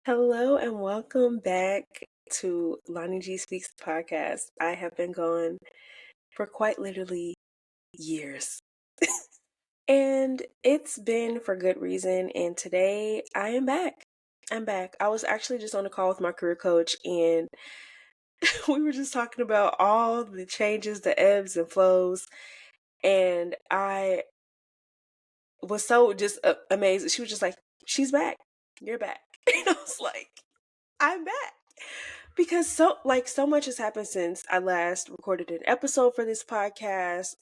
Hello and welcome back to Lani G Speaks podcast. I have been gone for quite literally years. And it's been for good reason. And today I am back. I'm back. I was actually just on a call with my career coach and we were just talking about all the changes, the ebbs and flows. And I was so just amazed. She was just like, "She's back. You're back." And I was like, "I'm back." Because so much has happened since I last recorded an episode for this podcast.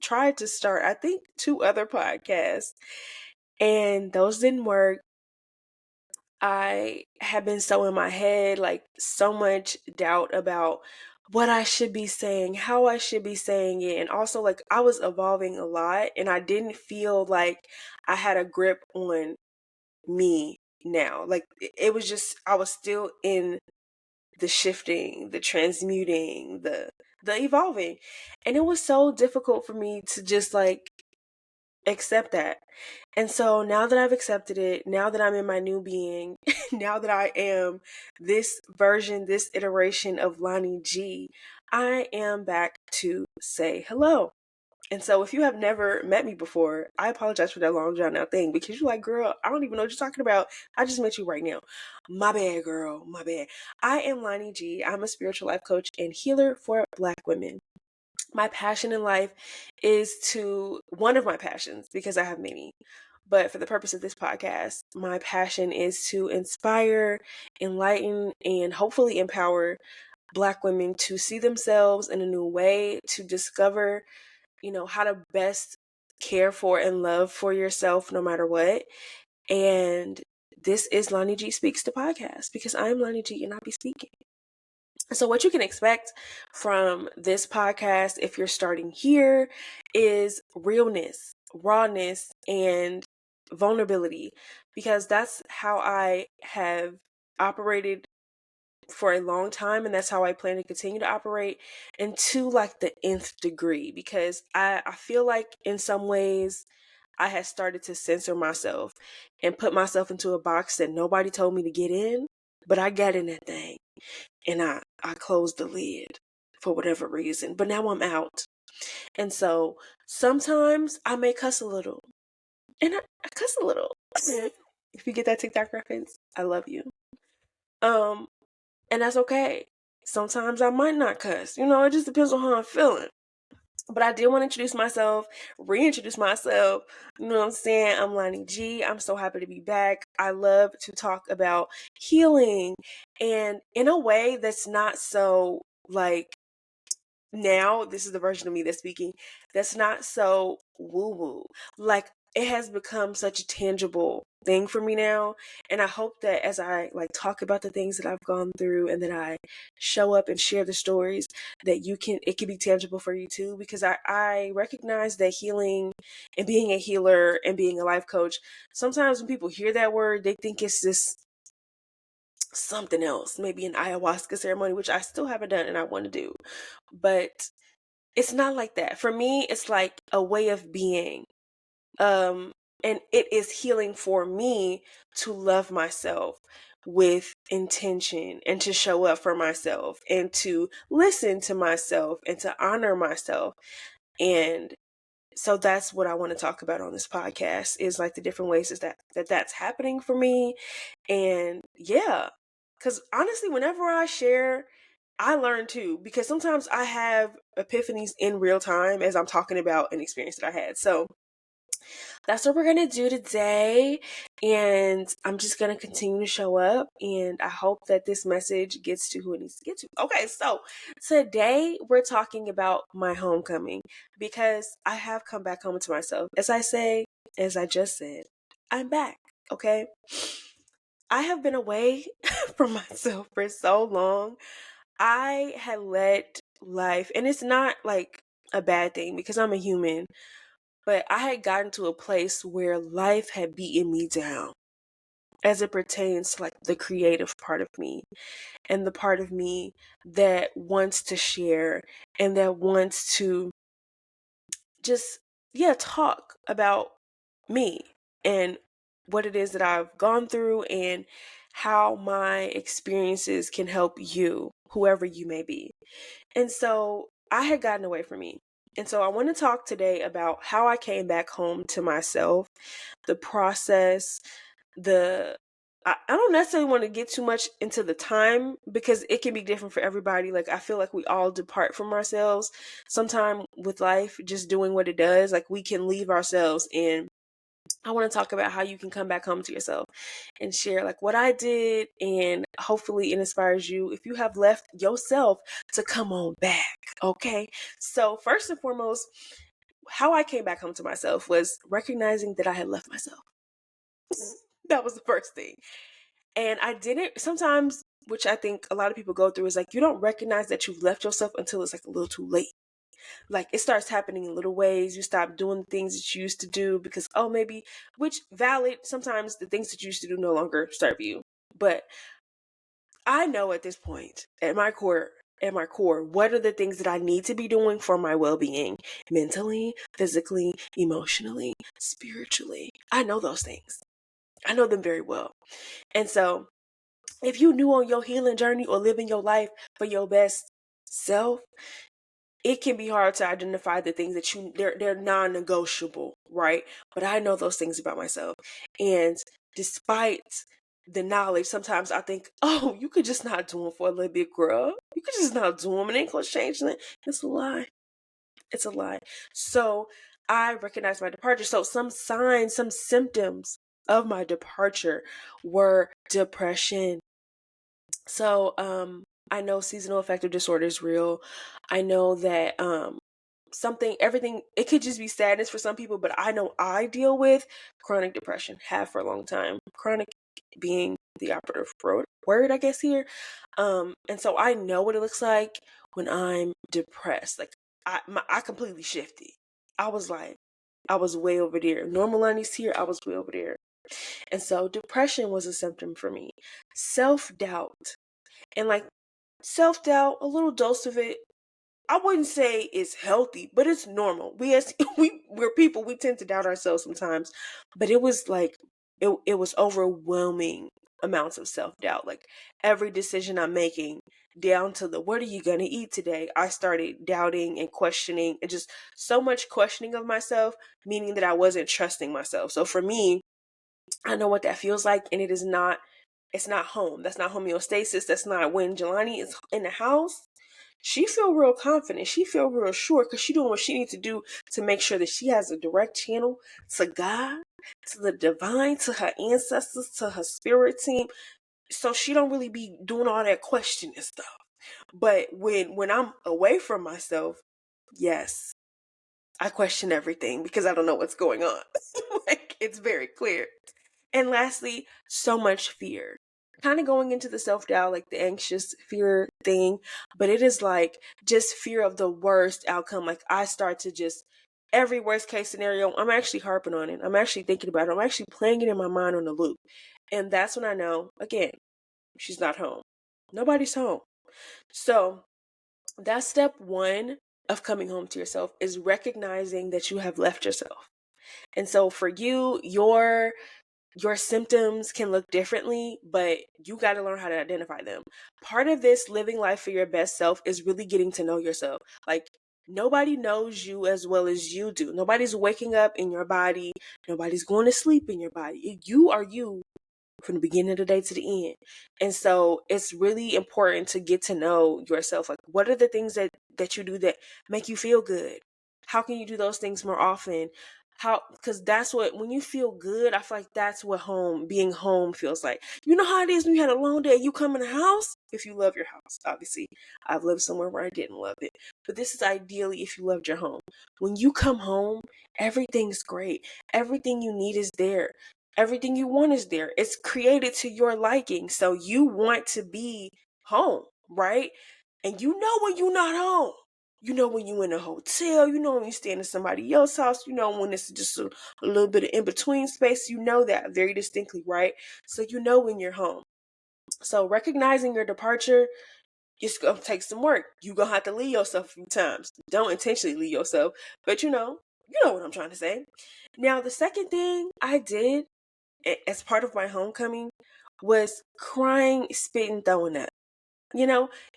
Tried to start, I think, 2 other podcasts, and those didn't work. I have been so in my head, like so much doubt about what I should be saying, how I should be saying it, and also like I was evolving a lot, and I didn't feel like I had a grip on me now. Like it was just I was still in the shifting, the transmuting, the evolving. And it was so difficult for me to just like accept that. And so now that I've accepted it, now that I'm in my new being, now that I am this version, this iteration of Lani G, I am back to say hello. And so if you have never met me before, I apologize for that long drawn out thing because you're like, girl, I don't even know what you're talking about. I just met you right now. My bad, girl. My bad. I am Lani G. I'm a spiritual life coach and healer for Black women. My passion in life is one of my passions, because I have many, but for the purpose of this podcast, my passion is to inspire, enlighten, and hopefully empower Black women to see themselves in a new way, to discover how to best care for and love for yourself no matter what. And this is Lani G Speaks the podcast because I am Lani G and I'll be speaking. So what you can expect from this podcast if you're starting here is realness, rawness, and vulnerability, because that's how I have operated for a long time, and that's how I plan to continue to operate, and to like the nth degree, because I feel like in some ways I had started to censor myself and put myself into a box that nobody told me to get in, but I got in that thing and I closed the lid for whatever reason, but now I'm out. And so sometimes I may cuss a little, and I cuss a little. If you get that TikTok reference, I love you. And that's okay. Sometimes I might not cuss. It just depends on how I'm feeling. But I did want to introduce myself, reintroduce myself. You know what I'm saying? I'm Lani G. I'm so happy to be back. I love to talk about healing, and in a way that's not so like, now this is the version of me that's speaking, that's not so woo-woo. Like, it has become such a tangible thing for me now, and I hope that as I like talk about the things that I've gone through and that I show up and share the stories, that it can be tangible for you too, because I recognize that healing and being a healer and being a life coach, sometimes when people hear that word, they think it's this something else, maybe an ayahuasca ceremony, which I still haven't done and I want to do. But it's not like that. For me, it's like a way of being. And it is healing for me to love myself with intention and to show up for myself and to listen to myself and to honor myself. And so that's what I want to talk about on this podcast, is like the different ways that's happening for me. And yeah, because honestly, whenever I share, I learn too, because sometimes I have epiphanies in real time as I'm talking about an experience that I had. So that's what we're going to do today. And I'm just going to continue to show up. And I hope that this message gets to who it needs to get to. Okay, so today we're talking about my homecoming, because I have come back home to myself. As I just said, I'm back. Okay. I have been away from myself for so long. I had let life, and it's not like a bad thing because I'm a human, but I had gotten to a place where life had beaten me down as it pertains to like the creative part of me and the part of me that wants to share and that wants to just, talk about me and what it is that I've gone through and how my experiences can help you, whoever you may be. And so I had gotten away from me. And so I want to talk today about how I came back home to myself, the process, I don't necessarily want to get too much into the time because it can be different for everybody. Like, I feel like we all depart from ourselves sometime with life, just doing what it does. Like, we can leave ourselves, and I want to talk about how you can come back home to yourself and share like what I did, and hopefully it inspires you if you have left yourself to come on back. Okay. So first and foremost, how I came back home to myself was recognizing that I had left myself. That was the first thing. And I didn't sometimes, which I think a lot of people go through, is like you don't recognize that you've left yourself until it's like a little too late. Like it starts happening in little ways. You stop doing the things that you used to do because, oh, maybe, which valid, sometimes the things that you used to do no longer serve you. But I know at this point, at my core, what are the things that I need to be doing for my well-being, mentally, physically, emotionally, spiritually. I know those things. I know them very well. And so if you new on your healing journey or living your life for your best self, it can be hard to identify the things that they're non-negotiable, right? But I know those things about myself. And despite the knowledge, sometimes I think, oh, you could just not do them for a little bit, girl. You could just not do them and ain't gonna change it. It's a lie. It's a lie. So I recognize my departure. So some signs, some symptoms of my departure were depression. So I know seasonal affective disorder is real. I know that everything, it could just be sadness for some people, but I know I deal with chronic depression, have for a long time. Chronic being the operative word, I guess, here. And so I know what it looks like when I'm depressed. Like I completely shifted. I was like, I was way over there. Normal Lani's here, I was way over there. And so depression was a symptom for me. Self-doubt. And like self-doubt, a little dose of it, I wouldn't say it's healthy, but it's normal. We're people, we tend to doubt ourselves sometimes. But it was like it was overwhelming amounts of self-doubt. Like every decision I'm making, down to the what are you gonna eat today, I started doubting and questioning, and just so much questioning of myself, meaning that I wasn't trusting myself. So for me, I know what that feels like, and it's not home. That's not homeostasis. That's not when Jelani is in the house. She feel real confident. She feel real sure because she doing what she needs to do to make sure that she has a direct channel to God, to the divine, to her ancestors, to her spirit team. So she don't really be doing all that questioning stuff. But when I'm away from myself, yes, I question everything because I don't know what's going on. Like it's very clear. And lastly, so much fear. Kind of going into the self-doubt, like the anxious fear thing, but it is like just fear of the worst outcome. Like I start to just every worst case scenario, I'm actually harping on it. I'm actually thinking about it. I'm actually playing it in my mind on a loop. And that's when I know, again, she's not home. Nobody's home. So that's step one of coming home to yourself, is recognizing that you have left yourself. And so for you, your symptoms can look differently, but you got to learn how to identify them. Part of this living life for your best self is really getting to know yourself. Like nobody knows you as well as you do. Nobody's waking up in your body. Nobody's going to sleep in your body. You are you from the beginning of the day to the end. And so it's really important to get to know yourself. Like what are the things that you do that make you feel good? How can you do those things more often? Because that's what, when you feel good, I feel like that's what being home feels like. You know how it is when you had a long day, you come in the house, if you love your house, obviously. I've lived somewhere where I didn't love it, but this is ideally if you loved your home. When you come home, everything's great. Everything you need is there. Everything you want is there. It's created to your liking. So you want to be home, right? And you know when you're not home. You know when you're in a hotel. You know when you're staying in somebody else's house. You know when it's just a little bit of in-between space. You know that very distinctly, right? So you know when you're home. So recognizing your departure, it's going to take some work. You're going to have to leave yourself a few times. Don't intentionally leave yourself. But you know what I'm trying to say. Now, the second thing I did as part of my homecoming was crying, spitting, throwing up.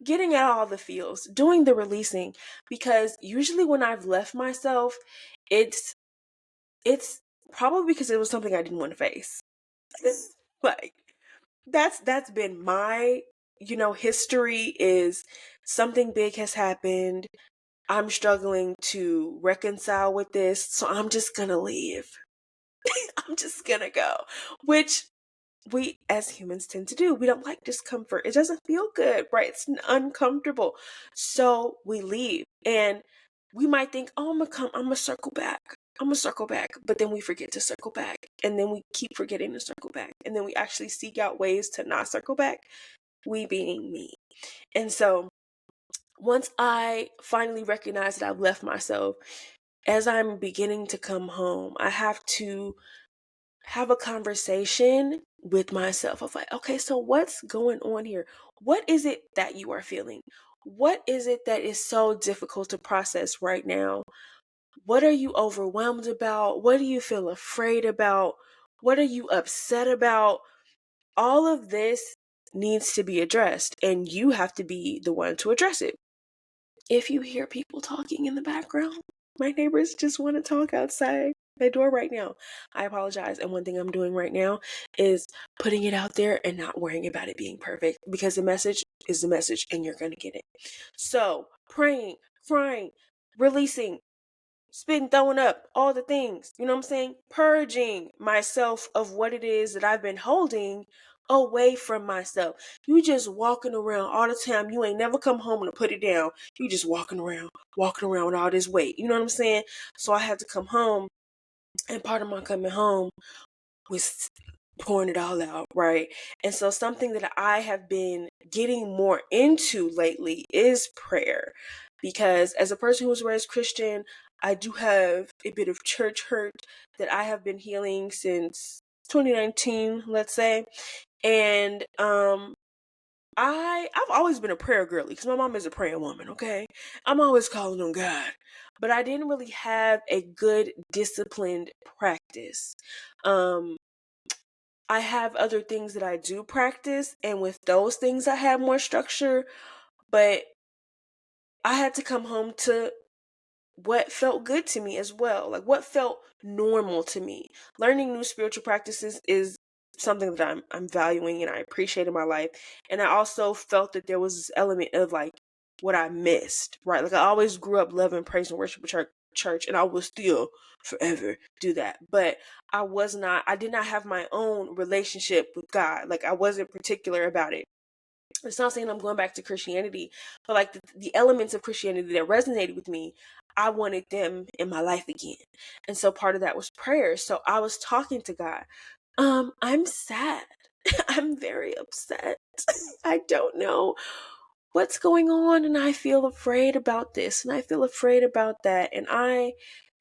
Getting out all the feels, doing the releasing, because usually when I've left myself, it's probably because it was something I didn't want to face. Like that's been my history is something big has happened. I'm struggling to reconcile with this, so I'm just gonna leave. I'm just gonna go, which we as humans tend to do. We don't like discomfort. It doesn't feel good, right? It's uncomfortable. So we leave and we might think, oh, I'm gonna circle back. I'm gonna circle back. But then we forget to circle back. And then we keep forgetting to circle back. And then we actually seek out ways to not circle back. We being me. And so once I finally recognize that I've left myself, as I'm beginning to come home, I have to have a conversation with myself of like, okay, so what's going on here? What is it that you are feeling? What is it that is so difficult to process right now? What are you overwhelmed about? What do you feel afraid about? What are you upset about? All of this needs to be addressed, and you have to be the one to address it. If you hear people talking in the background, my neighbors just want to talk outside my door right now. I apologize. And one thing I'm doing right now is putting it out there and not worrying about it being perfect, because the message is the message and you're going to get it. So praying, crying, releasing, spitting, throwing up, all the things, you know what I'm saying? Purging myself of what it is that I've been holding away from myself. You just walking around all the time. You ain't never come home and put it down. You just walking around with all this weight. You know what I'm saying? So I had to come home, and part of my coming home was pouring it all out, right? And so something that I have been getting more into lately is prayer, because as a person who was raised Christian, I do have a bit of church hurt that I have been healing since 2019, let's say. And I've always been a prayer girly because my mom is a praying woman, okay? I'm always calling on God. But I didn't really have a good disciplined practice. I have other things that I do practice, and with those things I have more structure, but I had to come home to what felt good to me as well, like what felt normal to me. Learning new spiritual practices is something that I'm valuing and I appreciate in my life. And I also felt that there was this element of like what I missed, right? Like I always grew up loving praise and worship church, and I will still forever do that. But I did not have my own relationship with God. Like I wasn't particular about it. It's not saying I'm going back to Christianity, but like the elements of Christianity that resonated with me, I wanted them in my life again. And so part of that was prayer. So I was talking to God. I'm sad. I'm very upset. I don't know what's going on, and I feel afraid about this and I feel afraid about that, and I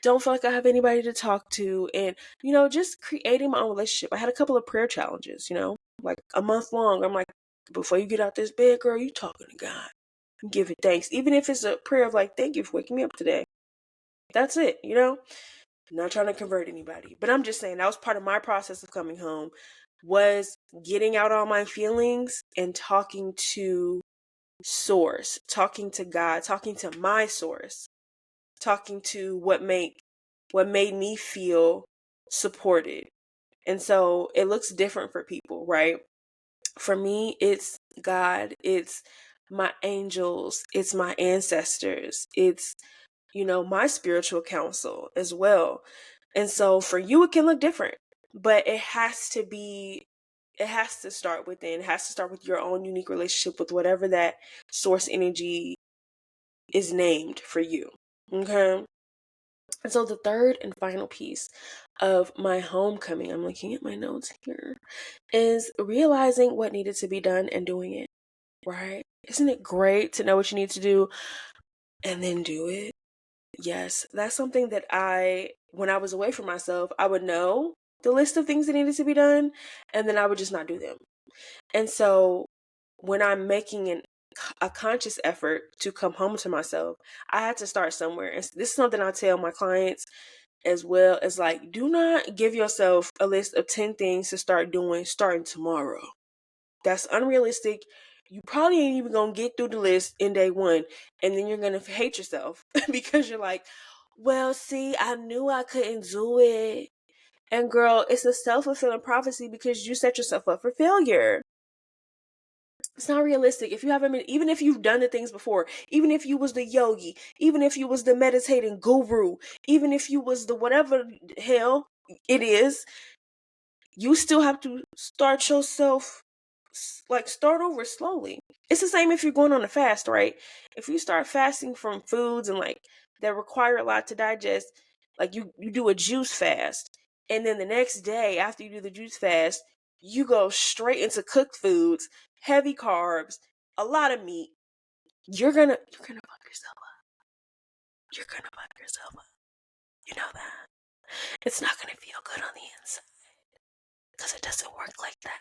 don't feel like I have anybody to talk to, and just creating my own relationship. I had a couple of prayer challenges, like a month long. I'm like, before you get out this bed, girl, you talking to God and give it thanks, even if it's a prayer of like, thank you for waking me up today. That's it. I'm not trying to convert anybody, but I'm just saying that was part of my process of coming home, was getting out all my feelings and talking to source, talking to God, talking to my source, talking to what made me feel supported. And so it looks different for people, right? For me, it's God, it's my angels, it's my ancestors, it's my spiritual counsel as well. And so for you it can look different, but it has to start within. It has to start with your own unique relationship with whatever that source energy is named for you. Okay? And so the third and final piece of my homecoming, I'm looking at my notes here, is realizing what needed to be done and doing it, right? Isn't it great to know what you need to do and then do it? Yes, that's something that when I was away from myself, I would know the list of things that needed to be done, and then I would just not do them. And so when I'm making a conscious effort to come home to myself, I had to start somewhere. And this is something I tell my clients as well, as like, do not give yourself a list of 10 things to start doing starting tomorrow. That's unrealistic. You probably ain't even gonna get through the list in day one, and then you're gonna hate yourself because you're like, well, see, I knew I couldn't do it. And girl, it's a self-fulfilling prophecy because you set yourself up for failure. It's not realistic. If you haven't been, even if you've done the things before, even if you was the yogi, even if you was the meditating guru, even if you was the whatever hell it is, you still have to start yourself, like, start over slowly. It's the same if you're going on a fast, right? If you start fasting from foods and like that require a lot to digest, like you do a juice fast, and then the next day after you do the juice fast, you go straight into cooked foods, heavy carbs, a lot of meat. You're gonna fuck yourself up. You're gonna fuck yourself up. You know that. It's not gonna feel good on the inside because it doesn't work like that.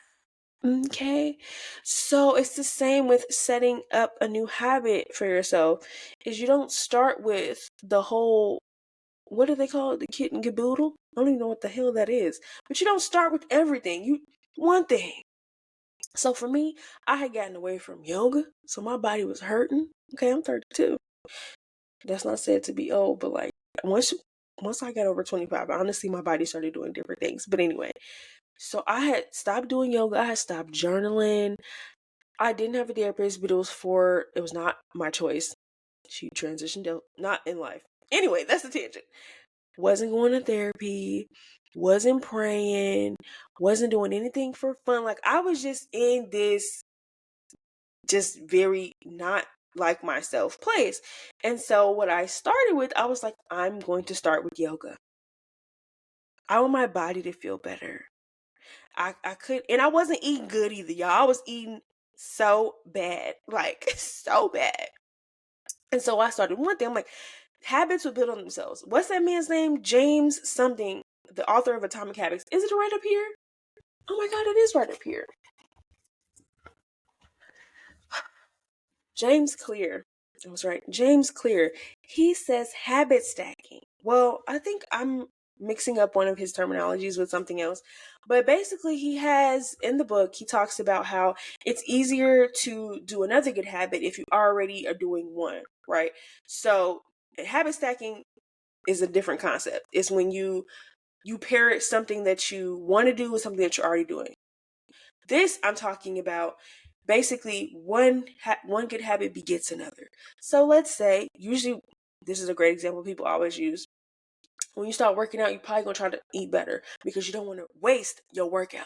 Okay. So it's the same with setting up a new habit for yourself. Is you don't start with the whole, what do they call it? The kit and caboodle? I don't even know what the hell that is. But you don't start with everything. You one thing. So for me, I had gotten away from yoga, so my body was hurting. Okay, I'm 32. That's not said to be old, but like once I got over 25, honestly my body started doing different things. But anyway, so I had stopped doing yoga. I had stopped journaling. I didn't have a therapist, but it was not my choice. She transitioned out, not in life. Anyway, that's the tangent. Wasn't going to therapy, wasn't praying, wasn't doing anything for fun. Like, I was just in this just very not like myself place. And so what I started with, I was like, I'm going to start with yoga. I want my body to feel better. I could, and I wasn't eating good either, y'all. I was eating so bad, like so bad. And so I started one thing. I'm like, habits will build on themselves. What's that man's name? James something, the author of Atomic Habits. Is it right up here? Oh my God, it is right up here. James Clear. I was right. James Clear. He says habit stacking. Well, I think I'm mixing up one of his terminologies with something else. But basically, he has in the book, he talks about how it's easier to do another good habit if you already are doing one, right? So, habit stacking is a different concept. It's when you pair something that you want to do with something that you're already doing. This I'm talking about basically one good habit begets another. So let's say, usually this is a great example people always use. When you start working out, you're probably gonna try to eat better because you don't want to waste your workout.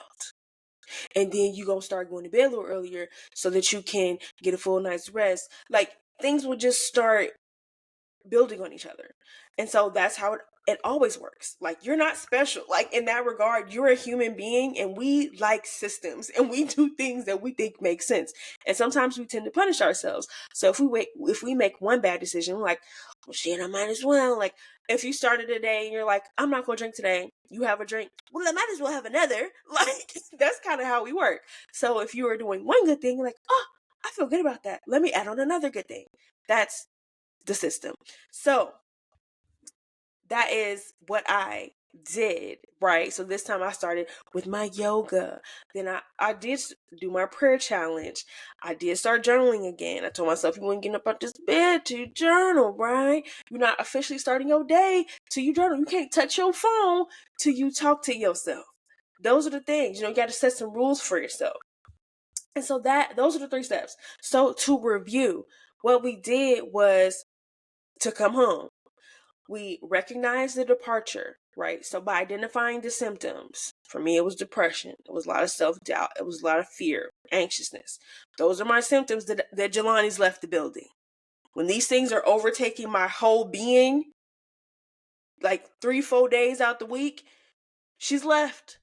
And then you're gonna start going to bed a little earlier so that you can get a full night's rest. Like, things will just start building on each other. And so that's how it always works. Like, you're not special. Like, in that regard, you're a human being, and we like systems, and we do things that we think make sense. And sometimes we tend to punish ourselves. So if we make one bad decision, we're like, well, shit, I might as well. Like, if you started a day and you're like, I'm not gonna drink today, you have a drink, well, I might as well have another. Like, that's kind of how we work. So if you are doing one good thing, you're like, oh, I feel good about that, let me add on another good thing. That's the system. So that is what I did, right? So this time I started with my yoga. Then I did do my prayer challenge. I did start journaling again. I told myself, you ain't getting up out this bed till you journal, right? You're not officially starting your day till you journal. You can't touch your phone till you talk to yourself. Those are the things. You got to set some rules for yourself. And so those are the 3 steps. So to review, what we did was to come home. We recognize the departure, right? So by identifying the symptoms, for me, it was depression. It was a lot of self-doubt. It was a lot of fear, anxiousness. Those are my symptoms that Jelani's left the building. When these things are overtaking my whole being, like 3-4 days out the week, she's left.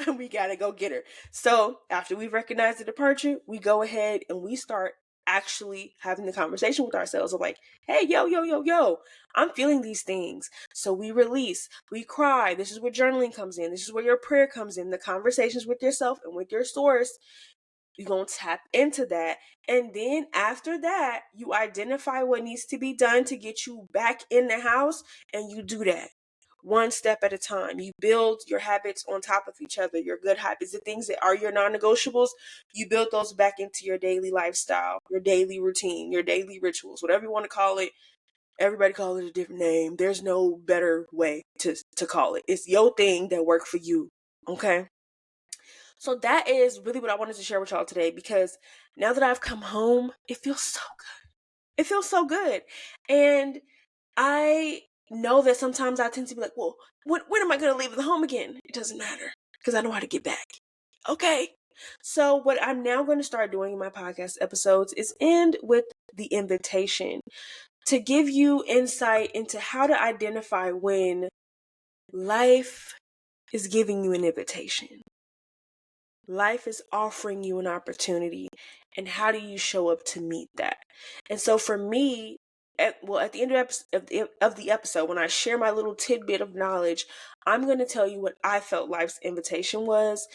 And we gotta go get her. So after we've recognized the departure, we go ahead and we start actually having the conversation with ourselves of like, hey, yo, I'm feeling these things. So we release, we cry. This is where journaling comes in. This is where your prayer comes in. The conversations with yourself and with your source. You're going to tap into that. And then after that, you identify what needs to be done to get you back in the house, and you do that. one step at a time. You build your habits on top of each other, your good habits, the things that are your non-negotiables, you build those back into your daily lifestyle, your daily routine, your daily rituals, whatever you want to call it. Everybody call it a different name. There's no better way to call it. It's your thing that worked for you. Okay? So that is really what I wanted to share with y'all today, because now that I've come home, it feels so good. It feels so good. And I know that sometimes I tend to be like, well, when am I going to leave the home again? It doesn't matter, because I know how to get back. Okay. So what I'm now going to start doing in my podcast episodes is end with the invitation to give you insight into how to identify when life is giving you an invitation. Life is offering you an opportunity, and how do you show up to meet that? And so for me, at the end of the episode, when I share my little tidbit of knowledge, I'm going to tell you what I felt life's invitation was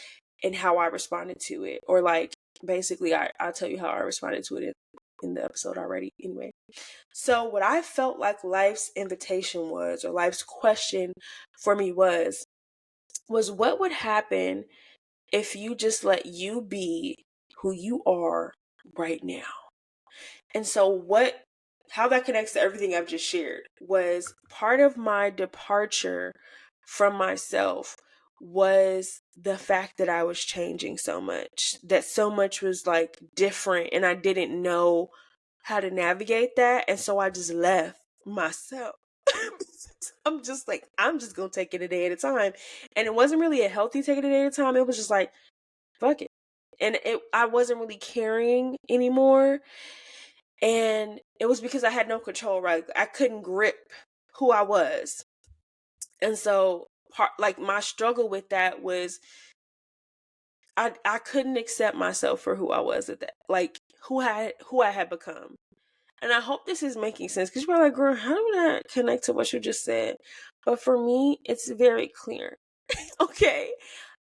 and how I responded to it. Or like, basically, I'll tell you how I responded to it in the episode already anyway. So what I felt like life's invitation was, or life's question for me was what would happen if you just let you be who you are right now? And so how that connects to everything I've just shared was part of my departure from myself was the fact that I was changing so much, that so much was like different, and I didn't know how to navigate that. And so I just left myself. I'm just going to take it a day at a time. And it wasn't really a healthy take it a day at a time. It was just like, fuck it. And I wasn't really caring anymore. And it was because I had no control, right? I couldn't grip who I was. And so my struggle with that was I couldn't accept myself for who I was at that, like who I had become. And I hope this is making sense, because you're like, girl, how do that connect to what you just said? But for me, it's very clear. Okay.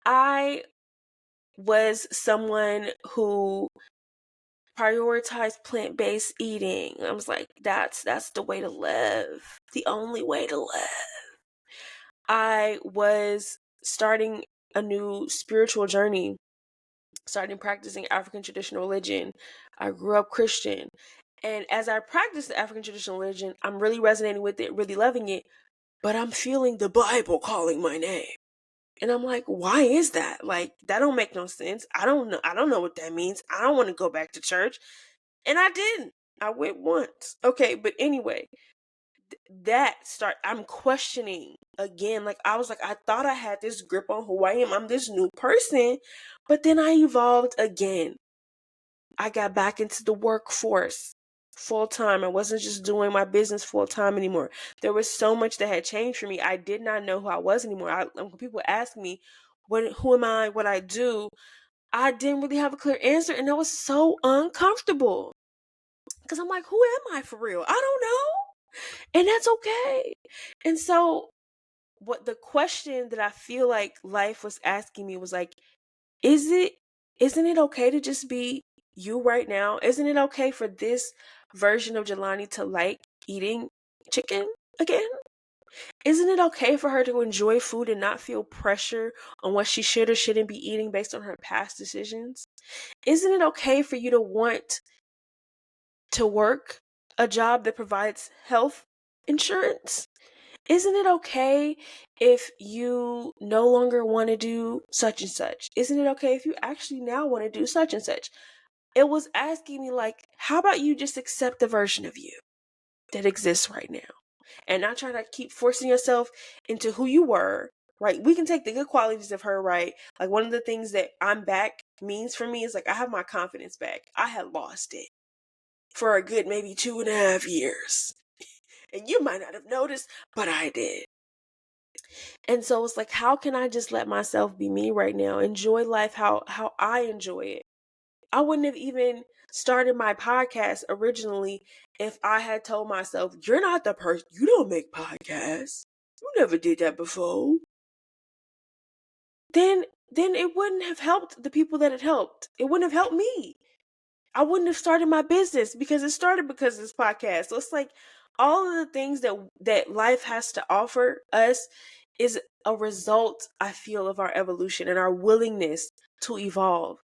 I was someone who prioritized plant-based eating. I was like, that's the way to live. The only way to live. I was starting a new spiritual journey, starting practicing African traditional religion. I grew up Christian. And as I practice the African traditional religion, I'm really resonating with it, really loving it, but I'm feeling the Bible calling my name. And I'm like, why is that? Like, that don't make no sense. I don't know what that means. I don't want to go back to church. And I didn't. I went once. Okay, but anyway, I'm questioning again. Like, I was like, I thought I had this grip on who I am. I'm this new person. But then I evolved again. I got back into the workforce full time. I wasn't just doing my business full time anymore. There was so much that had changed for me. I did not know who I was anymore. When people ask me, who am I, what I do, I didn't really have a clear answer. And that was so uncomfortable. Because I'm like, who am I for real? I don't know. And that's okay. And so the question that I feel like life was asking me was like, isn't it okay to just be you right now? Isn't it okay for this version of Jelani to like eating chicken again? Isn't it okay for her to enjoy food and not feel pressure on what she should or shouldn't be eating based on her past decisions? Isn't it okay for you to want to work a job that provides health insurance? Isn't it okay if you no longer want to do such and such? Isn't it okay if you actually now want to do such and such? It was asking me like, how about you just accept the version of you that exists right now and not try to keep forcing yourself into who you were, right? We can take the good qualities of her, right? Like, one of the things that I'm back means for me is like, I have my confidence back. I had lost it for a good maybe 2.5 years. And you might not have noticed, but I did. And so it's like, how can I just let myself be me right now? Enjoy life how I enjoy it. I wouldn't have even started my podcast originally if I had told myself, you're not the person, you don't make podcasts. You never did that before. Then it wouldn't have helped the people that it helped. It wouldn't have helped me. I wouldn't have started my business because it started because of this podcast. So it's like, All of the things that life has to offer us is a result, I feel, of our evolution and our willingness to evolve,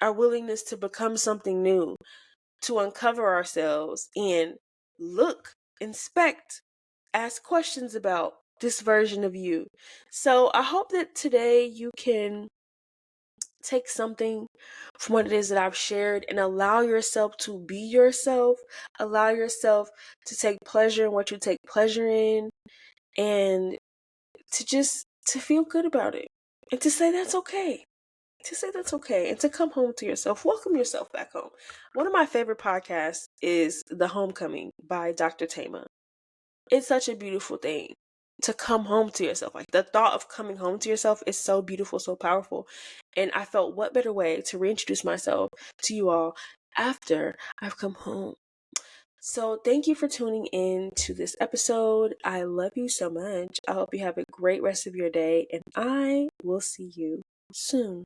our willingness to become something new, to uncover ourselves and look, inspect, ask questions about this version of you. So I hope that today you can take something from what it is that I've shared and allow yourself to be yourself. Allow yourself to take pleasure in what you take pleasure in, and to feel good about it. And to say that's okay. To say that's okay. And to come home to yourself. Welcome yourself back home. One of my favorite podcasts is The Homecoming by Dr. Tama. It's such a beautiful thing to come home to yourself. Like, the thought of coming home to yourself is so beautiful, so powerful. And I felt, what better way to reintroduce myself to you all after I've come home. So thank you for tuning in to this episode. I love you so much. I hope you have a great rest of your day, and I will see you soon.